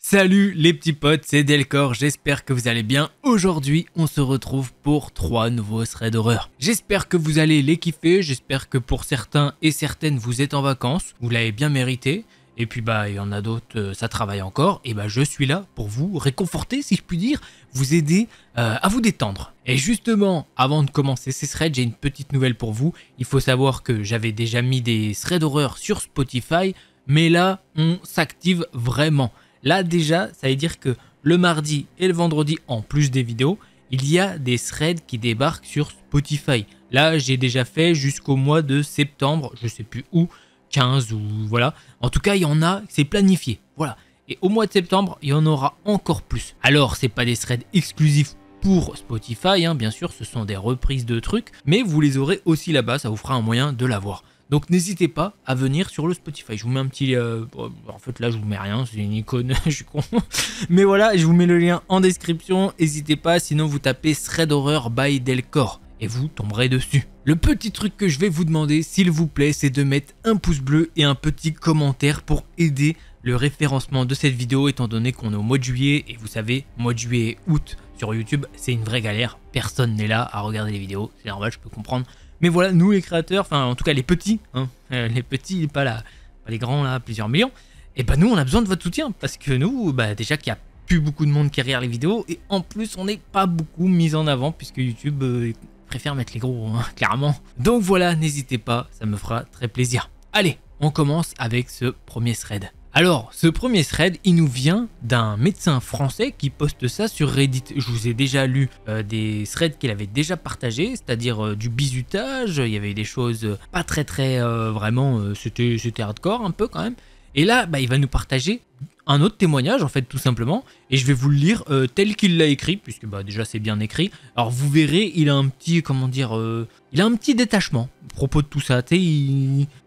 Salut les petits potes, c'est Delcor, j'espère que vous allez bien. Aujourd'hui, on se retrouve pour 3 nouveaux threads d'horreur. J'espère que vous allez les kiffer, j'espère que pour certains et certaines vous êtes en vacances, vous l'avez bien mérité. Et puis il y en a d'autres, ça travaille encore, et je suis là pour vous réconforter si je puis dire, vous aider à vous détendre. Et justement, avant de commencer ces threads, j'ai une petite nouvelle pour vous. Il faut savoir que j'avais déjà mis des threads d'horreur sur Spotify, mais là, on s'active vraiment. Là déjà, ça veut dire que le mardi et le vendredi, en plus des vidéos, il y a des threads qui débarquent sur Spotify. Là, j'ai déjà fait jusqu'au mois de septembre, je sais plus où, 15 ou voilà. En tout cas, il y en a, c'est planifié. Voilà. Et au mois de septembre, il y en aura encore plus. Alors, c'est pas des threads exclusifs pour Spotify, hein, bien sûr, ce sont des reprises de trucs, mais vous les aurez aussi là-bas, ça vous fera un moyen de l'avoir. Donc n'hésitez pas à venir sur le Spotify. Je vous mets un petit... en fait là je vous mets rien, c'est une icône, je suis con. Mais voilà, je vous mets le lien en description. N'hésitez pas, sinon vous tapez Thread Horror by Delcor et vous tomberez dessus. Le petit truc que je vais vous demander, s'il vous plaît, c'est de mettre un pouce bleu et un petit commentaire pour aider le référencement de cette vidéo, étant donné qu'on est au mois de juillet. Et vous savez, mois de juillet et août sur YouTube, c'est une vraie galère. Personne n'est là à regarder les vidéos, c'est normal, je peux comprendre. Mais voilà, nous les créateurs, enfin en tout cas les petits, hein, les petits, pas les grands là, plusieurs millions, et nous on a besoin de votre soutien, parce que nous, déjà qu'il n'y a plus beaucoup de monde qui regarde les vidéos, et en plus on n'est pas beaucoup mis en avant, puisque YouTube préfère mettre les gros, hein, clairement. Donc voilà, n'hésitez pas, ça me fera très plaisir. Allez, on commence avec ce premier thread. Alors, ce premier thread, il nous vient d'un médecin français qui poste ça sur Reddit. Je vous ai déjà lu des threads qu'il avait déjà partagés, c'est-à-dire du bizutage. Il y avait des choses pas très vraiment, c'était hardcore un peu quand même. Et là, il va nous partager un autre témoignage en fait tout simplement. Et je vais vous le lire tel qu'il l'a écrit, puisque déjà c'est bien écrit. Alors vous verrez, il a un petit, il a un petit détachement à propos de tout ça.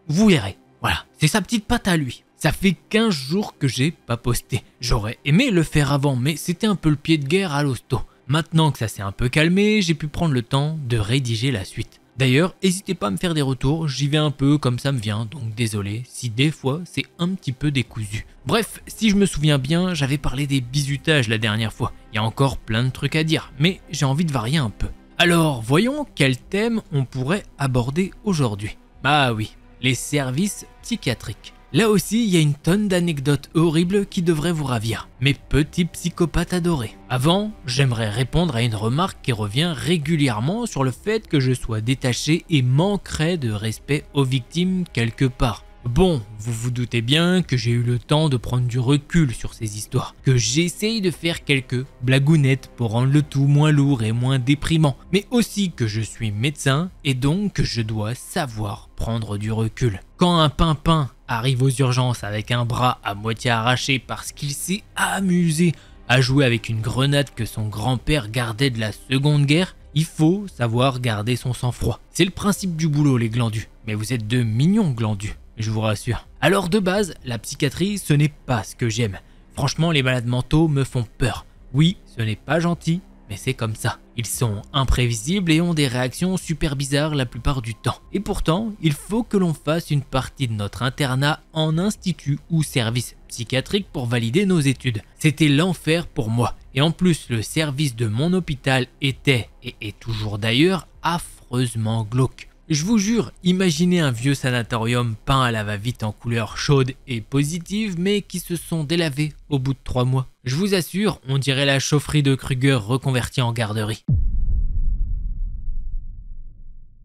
Vous verrez, voilà, c'est sa petite patte à lui. Ça fait 15 jours que j'ai pas posté. J'aurais aimé le faire avant, mais c'était un peu le pied de guerre à l'hosto. Maintenant que ça s'est un peu calmé, j'ai pu prendre le temps de rédiger la suite. D'ailleurs, n'hésitez pas à me faire des retours, j'y vais un peu comme ça me vient, donc désolé si des fois c'est un petit peu décousu. Bref, si je me souviens bien, j'avais parlé des bizutages la dernière fois. Il y a encore plein de trucs à dire, mais j'ai envie de varier un peu. Alors, voyons quel thème on pourrait aborder aujourd'hui. Bah oui, les services psychiatriques. Là aussi, il y a une tonne d'anecdotes horribles qui devraient vous ravir, mes petits psychopathes adorés. Avant, j'aimerais répondre à une remarque qui revient régulièrement sur le fait que je sois détaché et manquerais de respect aux victimes quelque part. Bon, vous vous doutez bien que j'ai eu le temps de prendre du recul sur ces histoires, que j'essaye de faire quelques blagounettes pour rendre le tout moins lourd et moins déprimant, mais aussi que je suis médecin et donc que je dois savoir prendre du recul. Quand un pimpin arrive aux urgences avec un bras à moitié arraché parce qu'il s'est amusé à jouer avec une grenade que son grand-père gardait de la Seconde Guerre, il faut savoir garder son sang-froid. C'est le principe du boulot les glandus, mais vous êtes de mignons glandus. Je vous rassure. Alors de base, la psychiatrie, ce n'est pas ce que j'aime. Franchement, les malades mentaux me font peur. Oui, ce n'est pas gentil, mais c'est comme ça. Ils sont imprévisibles et ont des réactions super bizarres la plupart du temps. Et pourtant, il faut que l'on fasse une partie de notre internat en institut ou service psychiatrique pour valider nos études. C'était l'enfer pour moi. Et en plus, le service de mon hôpital était, et est toujours d'ailleurs, affreusement glauque. Je vous jure, imaginez un vieux sanatorium peint à la va-vite en couleurs chaudes et positives, mais qui se sont délavés au bout de 3 mois. Je vous assure, on dirait la chaufferie de Kruger reconvertie en garderie.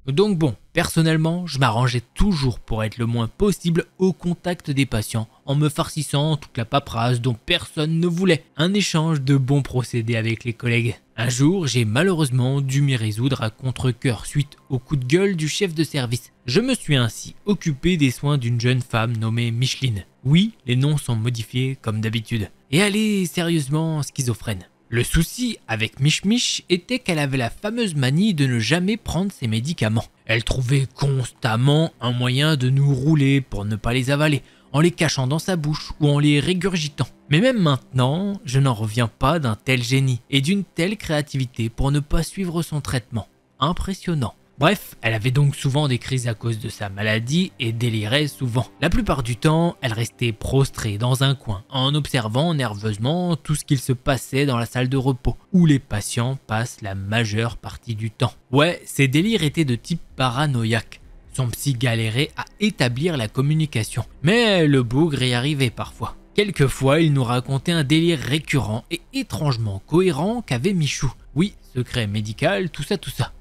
Donc bon, personnellement, je m'arrangeais toujours pour être le moins possible au contact des patients, en me farcissant toute la paperasse dont personne ne voulait. Un échange de bons procédés avec les collègues. Un jour, j'ai malheureusement dû m'y résoudre à contre-cœur suite au coup de gueule du chef de service. Je me suis ainsi occupé des soins d'une jeune femme nommée Micheline. Oui, les noms sont modifiés comme d'habitude. Et elle est sérieusement schizophrène. Le souci avec Mich était qu'elle avait la fameuse manie de ne jamais prendre ses médicaments. Elle trouvait constamment un moyen de nous rouler pour ne pas les avaler, en les cachant dans sa bouche ou en les régurgitant. Mais même maintenant, je n'en reviens pas d'un tel génie et d'une telle créativité pour ne pas suivre son traitement. Impressionnant. Bref, elle avait donc souvent des crises à cause de sa maladie et délirait souvent. La plupart du temps, elle restait prostrée dans un coin en observant nerveusement tout ce qu'il se passait dans la salle de repos, où les patients passent la majeure partie du temps. Ouais, ses délires étaient de type paranoïaque. Son psy galérait à établir la communication, mais le bougre y arrivait parfois. Quelquefois, il nous racontait un délire récurrent et étrangement cohérent qu'avait Michou. Oui, secret médical, tout ça.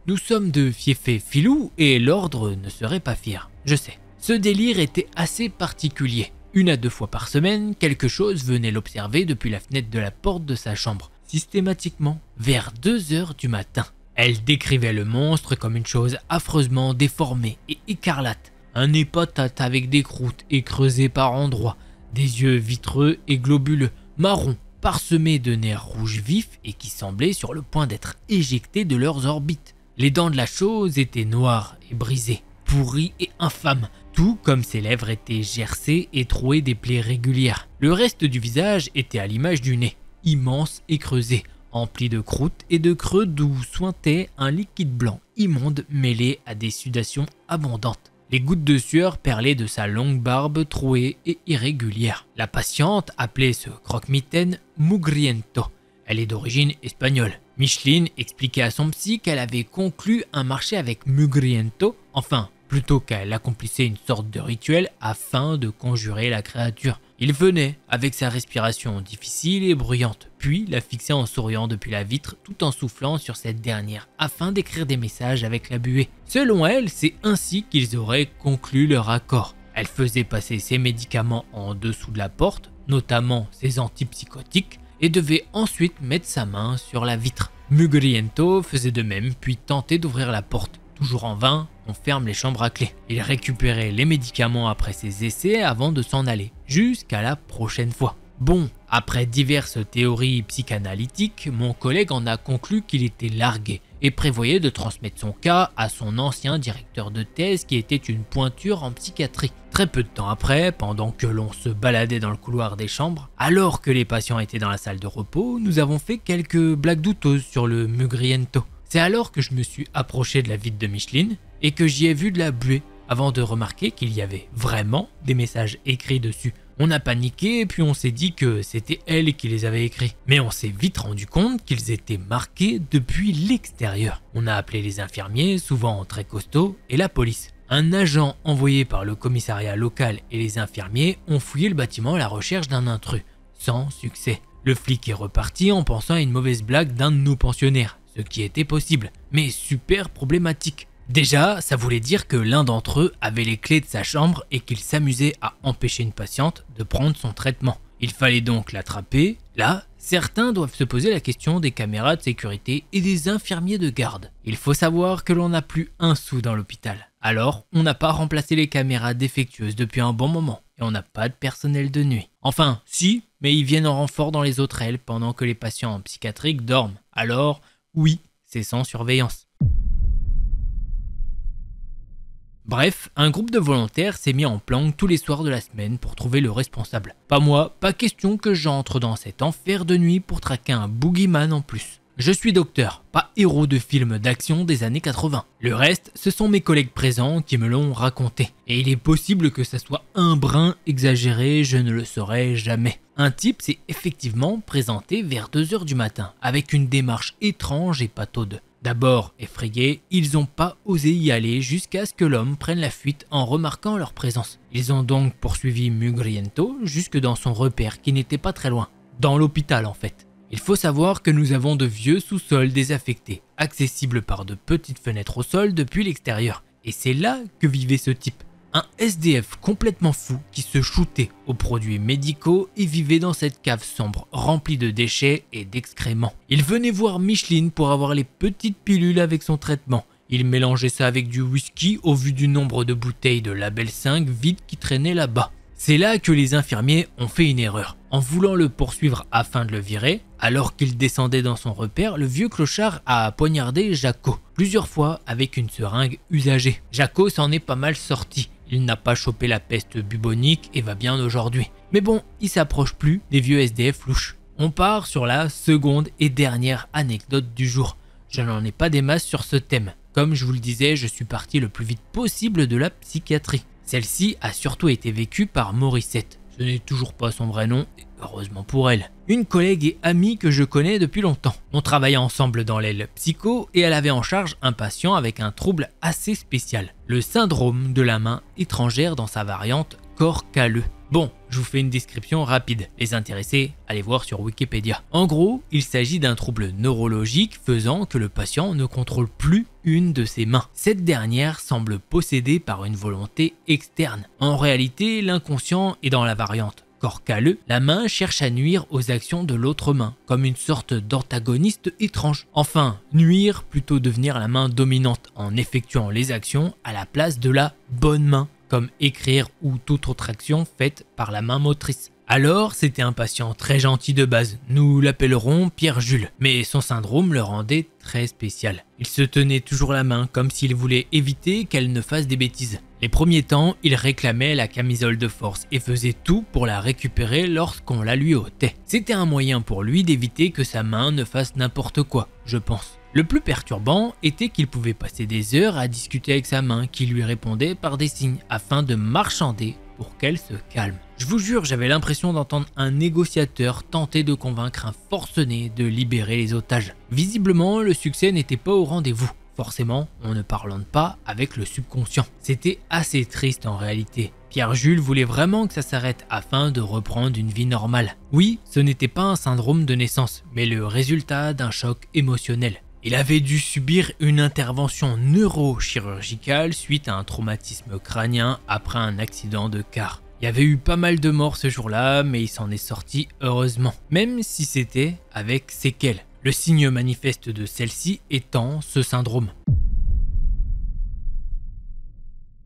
Nous sommes de Fiefé Filou et l'ordre ne serait pas fier, je sais. Ce délire était assez particulier. 1 à 2 fois par semaine, quelque chose venait l'observer depuis la fenêtre de la porte de sa chambre, systématiquement, vers 2 heures du matin. Elle décrivait le monstre comme une chose affreusement déformée et écarlate, un nez patate avec des croûtes et creusé par endroits, des yeux vitreux et globuleux, marrons, parsemés de nerfs rouges vifs et qui semblaient sur le point d'être éjectés de leurs orbites. Les dents de la chose étaient noires et brisées, pourries et infâmes, tout comme ses lèvres étaient gercées et trouées des plaies régulières. Le reste du visage était à l'image du nez, immense et creusé, empli de croûtes et de creux d'où suintait un liquide blanc immonde mêlé à des sudations abondantes. Les gouttes de sueur perlaient de sa longue barbe trouée et irrégulière. La patiente appelait ce croque-mitaine Mugriento. Elle est d'origine espagnole. Micheline expliquait à son psy qu'elle avait conclu un marché avec Mugriento, enfin, plutôt qu'elle accomplissait une sorte de rituel afin de conjurer la créature. Il venait avec sa respiration difficile et bruyante, puis la fixait en souriant depuis la vitre tout en soufflant sur cette dernière, afin d'écrire des messages avec la buée. Selon elle, c'est ainsi qu'ils auraient conclu leur accord. Elle faisait passer ses médicaments en dessous de la porte, notamment ses antipsychotiques, et devait ensuite mettre sa main sur la vitre. Mugriento faisait de même, puis tentait d'ouvrir la porte. Toujours en vain, on ferme les chambres à clé. Il récupérait les médicaments après ses essais avant de s'en aller, jusqu'à la prochaine fois. Bon, après diverses théories psychanalytiques, mon collègue en a conclu qu'il était largué et prévoyait de transmettre son cas à son ancien directeur de thèse qui était une pointure en psychiatrie. Très peu de temps après, pendant que l'on se baladait dans le couloir des chambres, alors que les patients étaient dans la salle de repos, nous avons fait quelques blagues douteuses sur le Mugriento. C'est alors que je me suis approché de la vitre de Micheline et que j'y ai vu de la buée, avant de remarquer qu'il y avait vraiment des messages écrits dessus. On a paniqué puis on s'est dit que c'était elle qui les avait écrits. Mais on s'est vite rendu compte qu'ils étaient marqués depuis l'extérieur. On a appelé les infirmiers, souvent très costauds, et la police. Un agent envoyé par le commissariat local et les infirmiers ont fouillé le bâtiment à la recherche d'un intrus. Sans succès. Le flic est reparti en pensant à une mauvaise blague d'un de nos pensionnaires, ce qui était possible, mais super problématique. Déjà, ça voulait dire que l'un d'entre eux avait les clés de sa chambre et qu'il s'amusait à empêcher une patiente de prendre son traitement. Il fallait donc l'attraper. Là, certains doivent se poser la question des caméras de sécurité et des infirmiers de garde. Il faut savoir que l'on n'a plus un sou dans l'hôpital. Alors, on n'a pas remplacé les caméras défectueuses depuis un bon moment et on n'a pas de personnel de nuit. Enfin, si, mais ils viennent en renfort dans les autres ailes pendant que les patients psychiatriques dorment. Alors, oui, c'est sans surveillance. Bref, un groupe de volontaires s'est mis en planque tous les soirs de la semaine pour trouver le responsable. Pas moi, pas question que j'entre dans cet enfer de nuit pour traquer un boogeyman en plus. Je suis docteur, pas héros de films d'action des années 80. Le reste, ce sont mes collègues présents qui me l'ont raconté. Et il est possible que ça soit un brin exagéré, je ne le saurai jamais. Un type s'est effectivement présenté vers 2 heures du matin, avec une démarche étrange et pataude. D'abord effrayés, ils n'ont pas osé y aller jusqu'à ce que l'homme prenne la fuite en remarquant leur présence. Ils ont donc poursuivi Mugriento jusque dans son repère qui n'était pas très loin, dans l'hôpital en fait. Il faut savoir que nous avons de vieux sous-sols désaffectés, accessibles par de petites fenêtres au sol depuis l'extérieur. Et c'est là que vivait ce type. Un SDF complètement fou qui se shootait aux produits médicaux et vivait dans cette cave sombre remplie de déchets et d'excréments. Il venait voir Micheline pour avoir les petites pilules avec son traitement. Il mélangeait ça avec du whisky au vu du nombre de bouteilles de Label 5 vides qui traînaient là-bas. C'est là que les infirmiers ont fait une erreur. En voulant le poursuivre afin de le virer, alors qu'il descendait dans son repère, le vieux clochard a poignardé Jaco, plusieurs fois avec une seringue usagée. Jaco s'en est pas mal sorti. Il n'a pas chopé la peste bubonique et va bien aujourd'hui. Mais bon, il s'approche plus des vieux SDF louches. On part sur la seconde et dernière anecdote du jour. Je n'en ai pas des masses sur ce thème. Comme je vous le disais, je suis parti le plus vite possible de la psychiatrie. Celle-ci a surtout été vécue par Morissette. Ce n'est toujours pas son vrai nom, et heureusement pour elle. Une collègue et amie que je connais depuis longtemps. On travaillait ensemble dans l'aile psycho et elle avait en charge un patient avec un trouble assez spécial. Le syndrome de la main étrangère dans sa variante corps calleux. Bon, je vous fais une description rapide. Les intéressés, allez voir sur Wikipédia. En gros, il s'agit d'un trouble neurologique faisant que le patient ne contrôle plus une de ses mains. Cette dernière semble possédée par une volonté externe. En réalité, l'inconscient est dans la variante corps calleux. La main cherche à nuire aux actions de l'autre main, comme une sorte d'antagoniste étrange. Enfin, nuire plutôt devenir la main dominante en effectuant les actions à la place de la bonne main, comme écrire ou toute autre action faite par la main motrice. Alors, c'était un patient très gentil de base, nous l'appellerons Pierre-Jules, mais son syndrome le rendait très spécial. Il se tenait toujours la main comme s'il voulait éviter qu'elle ne fasse des bêtises. Les premiers temps, il réclamait la camisole de force et faisait tout pour la récupérer lorsqu'on la lui ôtait. C'était un moyen pour lui d'éviter que sa main ne fasse n'importe quoi, je pense. Le plus perturbant était qu'il pouvait passer des heures à discuter avec sa main qui lui répondait par des signes afin de marchander pour qu'elle se calme. Je vous jure, j'avais l'impression d'entendre un négociateur tenter de convaincre un forcené de libérer les otages. Visiblement, le succès n'était pas au rendez-vous. Forcément, on ne parlante pas avec le subconscient. C'était assez triste en réalité. Pierre-Jules voulait vraiment que ça s'arrête afin de reprendre une vie normale. Oui, ce n'était pas un syndrome de naissance, mais le résultat d'un choc émotionnel. Il avait dû subir une intervention neurochirurgicale suite à un traumatisme crânien après un accident de car. Il y avait eu pas mal de morts ce jour-là, mais il s'en est sorti heureusement, même si c'était avec séquelles. Le signe manifeste de celle-ci étant ce syndrome.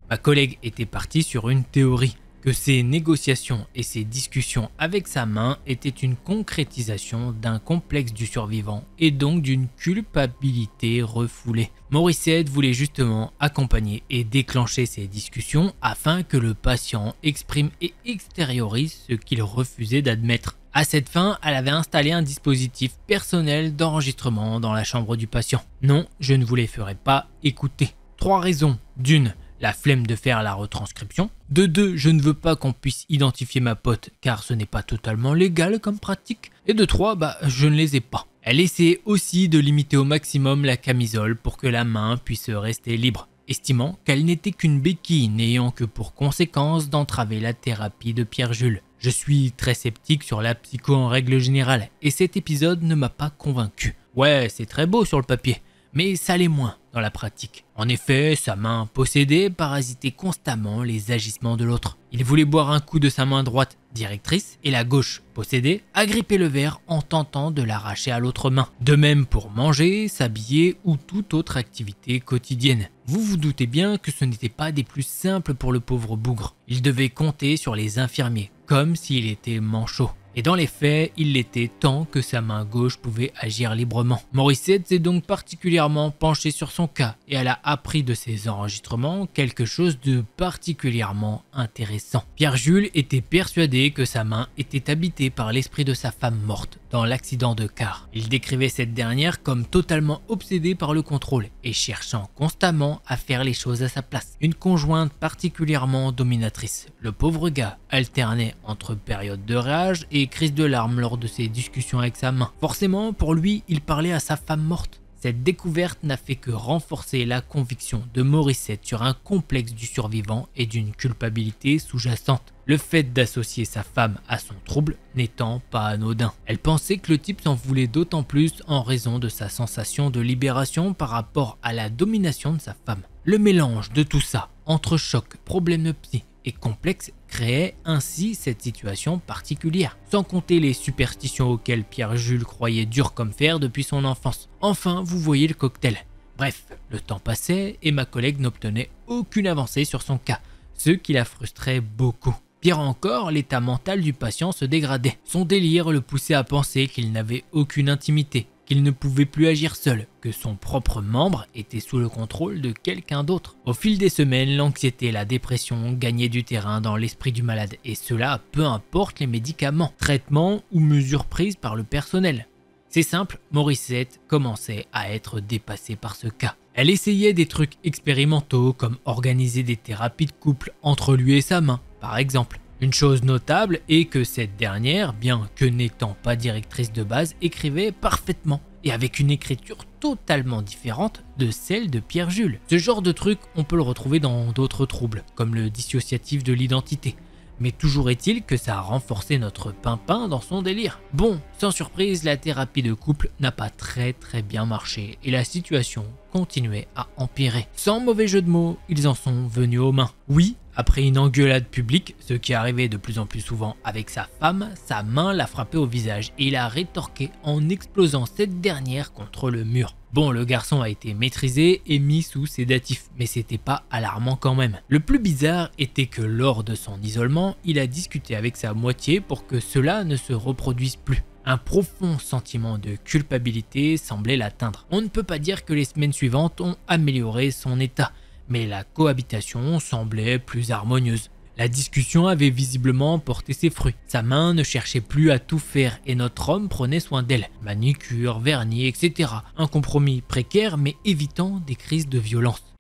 Ma collègue était partie sur une théorie, que ses négociations et ses discussions avec sa main étaient une concrétisation d'un complexe du survivant et donc d'une culpabilité refoulée. Morissette voulait justement accompagner et déclencher ces discussions afin que le patient exprime et extériorise ce qu'il refusait d'admettre. À cette fin, elle avait installé un dispositif personnel d'enregistrement dans la chambre du patient. Non, je ne vous les ferai pas écouter. 3 raisons. D'une, la flemme de faire la retranscription. De 2, je ne veux pas qu'on puisse identifier ma pote car ce n'est pas totalement légal comme pratique. Et de 3, je ne les ai pas. Elle essayait aussi de limiter au maximum la camisole pour que la main puisse rester libre, estimant qu'elle n'était qu'une béquille n'ayant que pour conséquence d'entraver la thérapie de Pierre-Jules. Je suis très sceptique sur la psycho en règle générale et cet épisode ne m'a pas convaincu. Ouais, c'est très beau sur le papier, mais ça l'est moins dans la pratique. En effet, sa main possédée parasitait constamment les agissements de l'autre. Il voulait boire un coup de sa main droite, directrice, et la gauche, possédée, agripper le verre en tentant de l'arracher à l'autre main. De même pour manger, s'habiller ou toute autre activité quotidienne. Vous vous doutez bien que ce n'était pas des plus simples pour le pauvre bougre. Il devait compter sur les infirmiers, comme s'il était manchot. Et dans les faits, il l'était tant que sa main gauche pouvait agir librement. Morissette s'est donc particulièrement penchée sur son cas et elle a appris de ses enregistrements quelque chose de particulièrement intéressant. Pierre-Jules était persuadé que sa main était habitée par l'esprit de sa femme morte dans l'accident de car. Il décrivait cette dernière comme totalement obsédée par le contrôle et cherchant constamment à faire les choses à sa place. Une conjointe particulièrement dominatrice. Le pauvre gars alternait entre périodes de rage et crises de larmes lors de ses discussions avec sa main. Forcément, pour lui, il parlait à sa femme morte. Cette découverte n'a fait que renforcer la conviction de Morissette sur un complexe du survivant et d'une culpabilité sous-jacente. Le fait d'associer sa femme à son trouble n'étant pas anodin. Elle pensait que le type s'en voulait d'autant plus en raison de sa sensation de libération par rapport à la domination de sa femme. Le mélange de tout ça, entre choc, problème de psy et complexe, créait ainsi cette situation particulière, sans compter les superstitions auxquelles Pierre-Jules croyait dur comme fer depuis son enfance. Enfin, vous voyez le cocktail. Bref, le temps passait et ma collègue n'obtenait aucune avancée sur son cas, ce qui la frustrait beaucoup. Pire encore, l'état mental du patient se dégradait. Son délire le poussait à penser qu'il n'avait aucune intimité, qu'il ne pouvait plus agir seul, que son propre membre était sous le contrôle de quelqu'un d'autre. Au fil des semaines, l'anxiété et la dépression gagnaient du terrain dans l'esprit du malade, et cela peu importe les médicaments, traitements ou mesures prises par le personnel. C'est simple, Morissette commençait à être dépassée par ce cas. Elle essayait des trucs expérimentaux comme organiser des thérapies de couple entre lui et sa main, par exemple. Une chose notable est que cette dernière, bien que n'étant pas directrice de base, écrivait parfaitement et avec une écriture totalement différente de celle de Pierre-Jules. Ce genre de truc, on peut le retrouver dans d'autres troubles, comme le dissociatif de l'identité. Mais toujours est-il que ça a renforcé notre pimpin dans son délire. Bon, sans surprise, la thérapie de couple n'a pas très bien marché et la situation continuait à empirer. Sans mauvais jeu de mots, ils en sont venus aux mains. Oui, après une engueulade publique, ce qui arrivait de plus en plus souvent avec sa femme, sa main l'a frappé au visage et il a rétorqué en explosant cette dernière contre le mur. Bon, le garçon a été maîtrisé et mis sous sédatif, mais c'était pas alarmant quand même. Le plus bizarre était que lors de son isolement, il a discuté avec sa moitié pour que cela ne se reproduise plus. Un profond sentiment de culpabilité semblait l'atteindre. On ne peut pas dire que les semaines suivantes ont amélioré son état, mais la cohabitation semblait plus harmonieuse. La discussion avait visiblement porté ses fruits. Sa main ne cherchait plus à tout faire et notre homme prenait soin d'elle. Manicure, vernis, etc. Un compromis précaire mais évitant des crises de violence.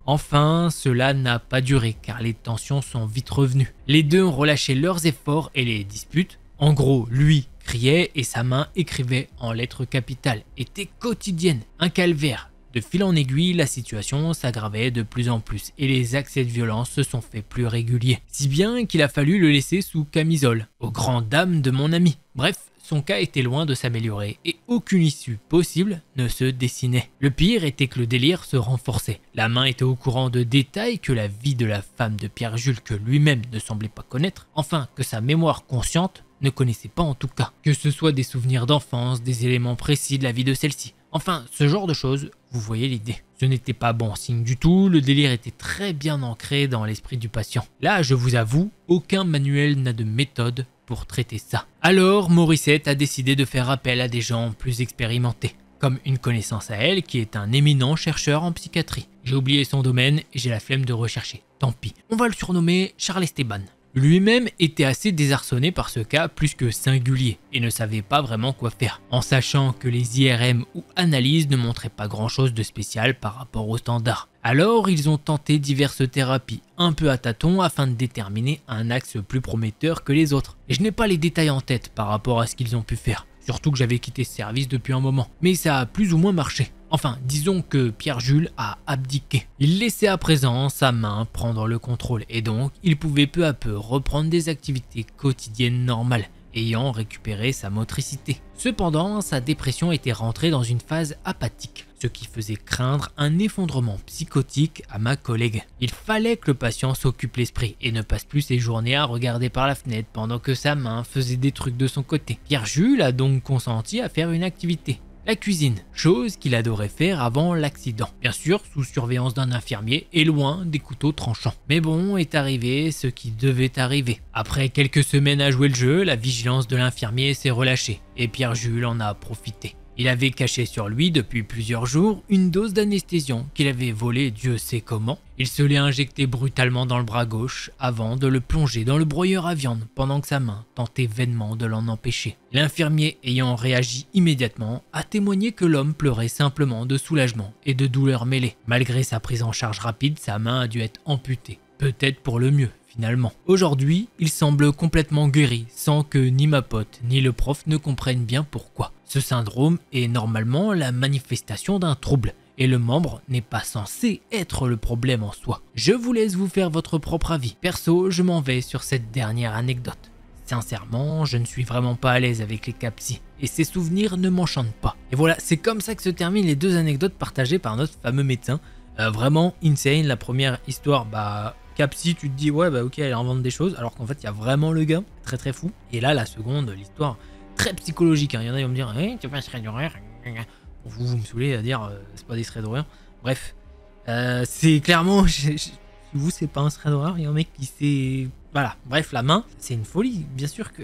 Enfin, cela n'a pas duré car les tensions sont vite revenues. Les deux ont relâché leurs efforts et les disputes. En gros, lui criait et sa main écrivait en lettres capitales. Était quotidienne, un calvaire. De fil en aiguille, la situation s'aggravait de plus en plus et les accès de violence se sont fait plus réguliers. Si bien qu'il a fallu le laisser sous camisole, aux grandes dames de mon ami. Bref, son cas était loin de s'améliorer et aucune issue possible ne se dessinait. Le pire était que le délire se renforçait. La main était au courant de détails que la vie de la femme de Pierre-Jules que lui-même ne semblait pas connaître, enfin que sa mémoire consciente ne connaissait pas en tout cas. Que ce soit des souvenirs d'enfance, des éléments précis de la vie de celle-ci. Enfin, ce genre de choses, vous voyez l'idée. Ce n'était pas bon signe du tout, le délire était très bien ancré dans l'esprit du patient. Là, je vous avoue, aucun manuel n'a de méthode pour traiter ça. Alors, Morissette a décidé de faire appel à des gens plus expérimentés, comme une connaissance à elle qui est un éminent chercheur en psychiatrie. J'ai oublié son domaine et j'ai la flemme de rechercher. Tant pis, on va le surnommer Charles Esteban. Lui-même était assez désarçonné par ce cas plus que singulier et ne savait pas vraiment quoi faire, en sachant que les IRM ou analyses ne montraient pas grand-chose de spécial par rapport aux standards. Alors ils ont tenté diverses thérapies, un peu à tâtons afin de déterminer un axe plus prometteur que les autres. Et je n'ai pas les détails en tête par rapport à ce qu'ils ont pu faire, surtout que j'avais quitté ce service depuis un moment, mais ça a plus ou moins marché. Enfin, disons que Pierre-Jules a abdiqué. Il laissait à présent sa main prendre le contrôle et donc il pouvait peu à peu reprendre des activités quotidiennes normales, ayant récupéré sa motricité. Cependant, sa dépression était rentrée dans une phase apathique, ce qui faisait craindre un effondrement psychotique à ma collègue. Il fallait que le patient s'occupe l'esprit et ne passe plus ses journées à regarder par la fenêtre pendant que sa main faisait des trucs de son côté. Pierre-Jules a donc consenti à faire une activité. La cuisine, chose qu'il adorait faire avant l'accident. Bien sûr, sous surveillance d'un infirmier et loin des couteaux tranchants. Mais bon, est arrivé ce qui devait arriver. Après quelques semaines à jouer le jeu, la vigilance de l'infirmier s'est relâchée et Pierre-Jules en a profité. Il avait caché sur lui depuis plusieurs jours une dose d'anesthésiant qu'il avait volée Dieu sait comment. Il se l'est injecté brutalement dans le bras gauche avant de le plonger dans le broyeur à viande pendant que sa main tentait vainement de l'en empêcher. L'infirmier ayant réagi immédiatement a témoigné que l'homme pleurait simplement de soulagement et de douleur mêlée. Malgré sa prise en charge rapide, sa main a dû être amputée. Peut-être pour le mieux. Finalement. Aujourd'hui, il semble complètement guéri, sans que ni ma pote ni le prof ne comprennent bien pourquoi. Ce syndrome est normalement la manifestation d'un trouble, et le membre n'est pas censé être le problème en soi. Je vous laisse vous faire votre propre avis. Perso, je m'en vais sur cette dernière anecdote. Sincèrement, je ne suis vraiment pas à l'aise avec les cas psy, et ces souvenirs ne m'enchantent pas. Et voilà, c'est comme ça que se terminent les deux anecdotes partagées par notre fameux médecin. Vraiment insane, la première histoire, Capsi, tu te dis ouais ok elle invente des choses alors qu'en fait il y a vraiment le gars très fou. Et là la seconde, l'histoire très psychologique, hein. Il y en a qui vont me dire tu fais un thread d'horreur. Vous me saoulez à dire c'est pas des threads d'horreur. Bref, c'est clairement vous c'est pas un thread d'horreur, il y a un mec qui s'est... Voilà, bref, la main c'est une folie. Bien sûr que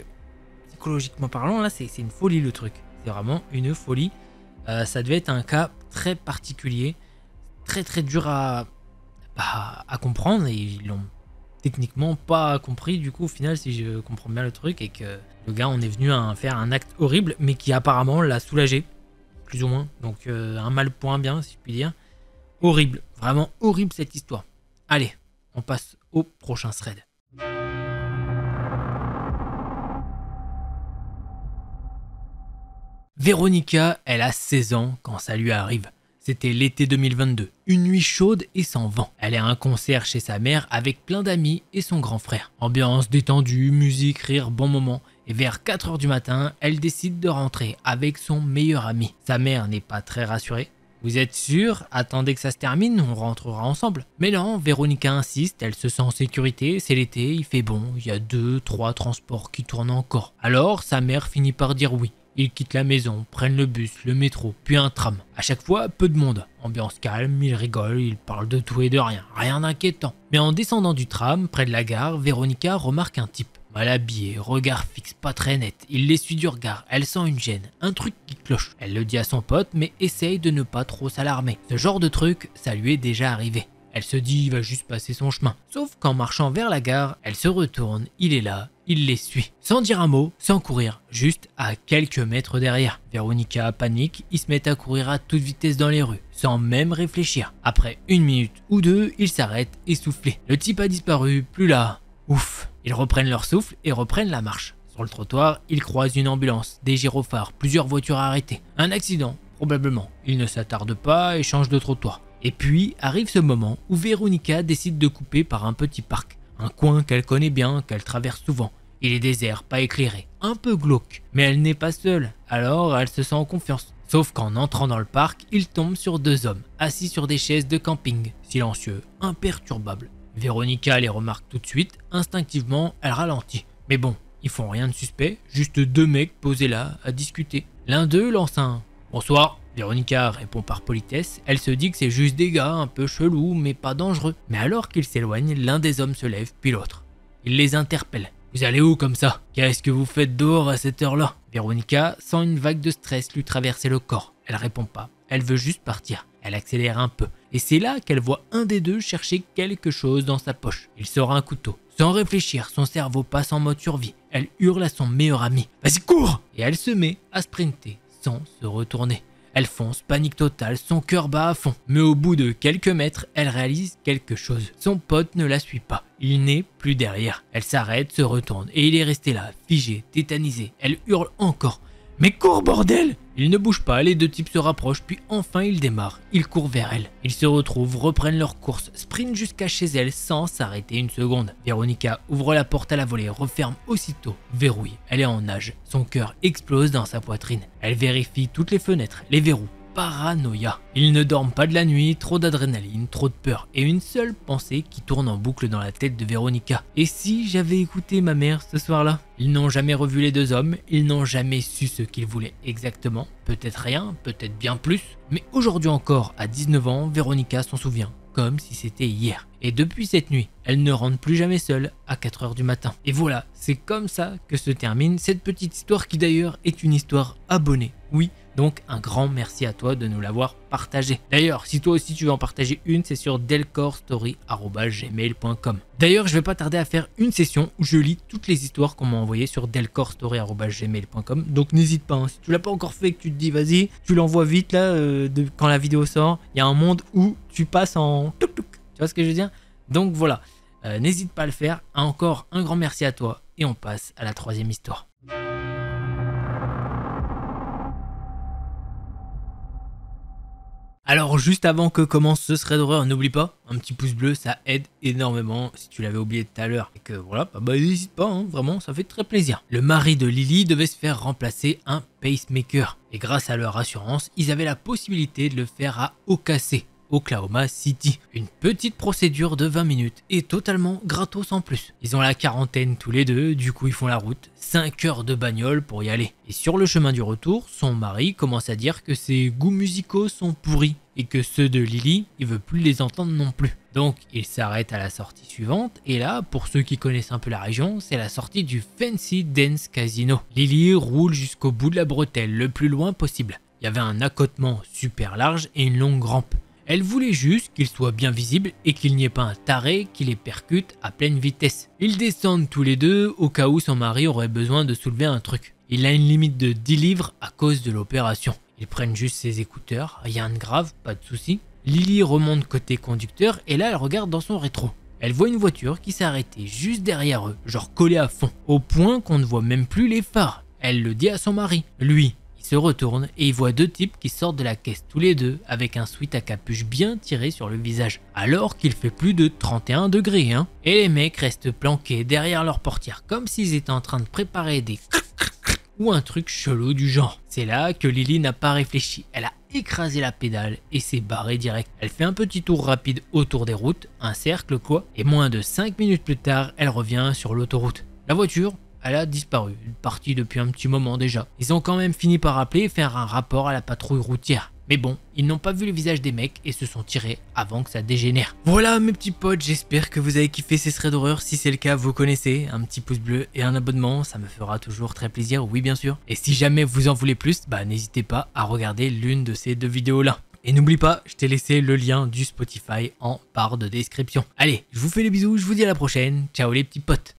psychologiquement parlant là c'est une folie le truc. C'est vraiment une folie. Ça devait être un cas très particulier, très dur à comprendre et ils l'ont techniquement pas compris du coup au final si je comprends bien le truc et que le gars on est venu à faire un acte horrible mais qui apparemment l'a soulagé, plus ou moins. Donc un mal pour un bien si je puis dire. Horrible, vraiment horrible cette histoire. Allez, on passe au prochain thread. Véronica, elle a 16 ans quand ça lui arrive. C'était l'été 2022, une nuit chaude et sans vent. Elle est à un concert chez sa mère avec plein d'amis et son grand frère. Ambiance détendue, musique, rire, bon moment. Et vers 4 h du matin, elle décide de rentrer avec son meilleur ami. Sa mère n'est pas très rassurée. Vous êtes sûr? Attendez que ça se termine, on rentrera ensemble. Mais non, Véronica insiste, elle se sent en sécurité, c'est l'été, il fait bon, il y a 2-3 transports qui tournent encore. Alors sa mère finit par dire oui. Ils quittent la maison, prennent le bus, le métro, puis un tram. À chaque fois, peu de monde. Ambiance calme, ils rigolent, ils parlent de tout et de rien. Rien d'inquiétant. Mais en descendant du tram, près de la gare, Véronica remarque un type. Mal habillé, regard fixe, pas très net. Il l'essuie du regard, elle sent une gêne, un truc qui cloche. Elle le dit à son pote, mais essaye de ne pas trop s'alarmer. Ce genre de truc, ça lui est déjà arrivé. Elle se dit, il va juste passer son chemin. Sauf qu'en marchant vers la gare, elle se retourne, il est là, il les suit. Sans dire un mot, sans courir, juste à quelques mètres derrière. Véronica panique, ils se mettent à courir à toute vitesse dans les rues, sans même réfléchir. Après 1 minute ou 2, ils s'arrêtent essoufflés. Le type a disparu, plus là. Ouf. Ils reprennent leur souffle et reprennent la marche. Sur le trottoir, ils croisent une ambulance, des gyrophares, plusieurs voitures arrêtées. Un accident, probablement. Ils ne s'attardent pas et changent de trottoir. Et puis arrive ce moment où Véronica décide de couper par un petit parc. Un coin qu'elle connaît bien, qu'elle traverse souvent. Il est désert, pas éclairé, un peu glauque. Mais elle n'est pas seule, alors elle se sent en confiance. Sauf qu'en entrant dans le parc, il tombe sur 2 hommes, assis sur des chaises de camping, silencieux, imperturbables. Véronica les remarque tout de suite, instinctivement, elle ralentit. Mais bon, ils font rien de suspect, juste 2 mecs posés là, à discuter. L'un d'eux lance un « Bonsoir ». Véronica répond par politesse, elle se dit que c'est juste des gars un peu chelous mais pas dangereux. Mais alors qu'ils s'éloignent, l'un des hommes se lève puis l'autre. Il les interpelle. Vous allez où comme ça? Qu'est-ce que vous faites dehors à cette heure-là? Véronica sent une vague de stress lui traverser le corps. Elle répond pas, elle veut juste partir. Elle accélère un peu. Et c'est là qu'elle voit un des deux chercher quelque chose dans sa poche. Il sort un couteau. Sans réfléchir, son cerveau passe en mode survie. Elle hurle à son meilleur ami. Vas-y, cours! Et elle se met à sprinter sans se retourner. Elle fonce, panique totale, son cœur bat à fond. Mais au bout de quelques mètres, elle réalise quelque chose. Son pote ne la suit pas. Il n'est plus derrière. Elle s'arrête, se retourne et il est resté là, figé, tétanisé. Elle hurle encore. Mais cours, bordel! Il ne bouge pas, les 2 types se rapprochent, puis enfin ils démarrent. Ils courent vers elle. Ils se retrouvent, reprennent leur course, sprintent jusqu'à chez elle sans s'arrêter une seconde. Véronica ouvre la porte à la volée, referme aussitôt, verrouille. Elle est en nage. Son cœur explose dans sa poitrine. Elle vérifie toutes les fenêtres, les verrous. Paranoïa. Ils ne dorment pas de la nuit, trop d'adrénaline, trop de peur et une seule pensée qui tourne en boucle dans la tête de Véronica. Et si j'avais écouté ma mère ce soir-là? Ils n'ont jamais revu les 2 hommes, ils n'ont jamais su ce qu'ils voulaient exactement. Peut-être rien, peut-être bien plus. Mais aujourd'hui encore, à 19 ans, Véronica s'en souvient, comme si c'était hier. Et depuis cette nuit, elle ne rentre plus jamais seule à 4 h du matin. Et voilà, c'est comme ça que se termine cette petite histoire qui d'ailleurs est une histoire abonnée. Oui, donc un grand merci à toi de nous l'avoir partagé. D'ailleurs, si toi aussi tu veux en partager une, c'est sur delcorstory@gmail.com. D'ailleurs, je vais pas tarder à faire une session où je lis toutes les histoires qu'on m'a envoyées sur delcorstory@gmail.com. Donc n'hésite pas, hein. Si tu l'as pas encore fait et que tu te dis vas-y, tu l'envoies vite là, quand la vidéo sort, il y a un monde où tu passes en tuk tuk. Tu vois ce que je veux dire? Donc voilà, n'hésite pas à le faire. Encore un grand merci à toi et on passe à la 3e histoire. Alors juste avant que commence ce thread d'horreur, n'oublie pas, un petit pouce bleu, ça aide énormément si tu l'avais oublié tout à l'heure. Et que voilà, bah n'hésite pas, hein, vraiment, ça fait très plaisir. Le mari de Lily devait se faire remplacer un pacemaker. Et grâce à leur assurance, ils avaient la possibilité de le faire à OKC, Oklahoma City. Une petite procédure de 20 minutes et totalement gratos en plus. Ils ont la quarantaine tous les deux, du coup ils font la route. 5 heures de bagnole pour y aller. Et sur le chemin du retour, son mari commence à dire que ses goûts musicaux sont pourris et que ceux de Lily, il veut plus les entendre non plus. Donc il s'arrête à la sortie suivante et là, pour ceux qui connaissent un peu la région, c'est la sortie du Fancy Dance Casino. Lily roule jusqu'au bout de la bretelle, le plus loin possible. Il y avait un accotement super large et une longue rampe. Elle voulait juste qu'il soit bien visible et qu'il n'y ait pas un taré qui les percute à pleine vitesse. Ils descendent tous les deux au cas où son mari aurait besoin de soulever un truc. Il a une limite de 10 livres à cause de l'opération. Ils prennent juste ses écouteurs, rien de grave, pas de souci. Lily remonte côté conducteur et là elle regarde dans son rétro. Elle voit une voiture qui s'est arrêtée juste derrière eux, genre collée à fond, au point qu'on ne voit même plus les phares. Elle le dit à son mari. Lui, il se retourne et il voit deux types qui sortent de la caisse tous les deux avec un sweat à capuche bien tiré sur le visage. Alors qu'il fait plus de 31 degrés, hein. Et les mecs restent planqués derrière leur portière comme s'ils étaient en train de préparer des ou un truc chelou du genre. C'est là que Lily n'a pas réfléchi, elle a écrasé la pédale et s'est barrée direct. Elle fait un petit tour rapide autour des routes, un cercle quoi, et moins de 5 minutes plus tard, elle revient sur l'autoroute. La voiture, elle a disparu, partie depuis un petit moment déjà. Ils ont quand même fini par appeler et faire un rapport à la patrouille routière. Mais bon, ils n'ont pas vu le visage des mecs et se sont tirés avant que ça dégénère. Voilà mes petits potes, j'espère que vous avez kiffé ces threads d'horreur. Si c'est le cas, vous connaissez, un petit pouce bleu et un abonnement, ça me fera toujours très plaisir, oui bien sûr. Et si jamais vous en voulez plus, bah n'hésitez pas à regarder l'une de ces deux vidéos là. Et n'oublie pas, je t'ai laissé le lien du Spotify en barre de description. Allez, je vous fais les bisous, je vous dis à la prochaine, ciao les petits potes.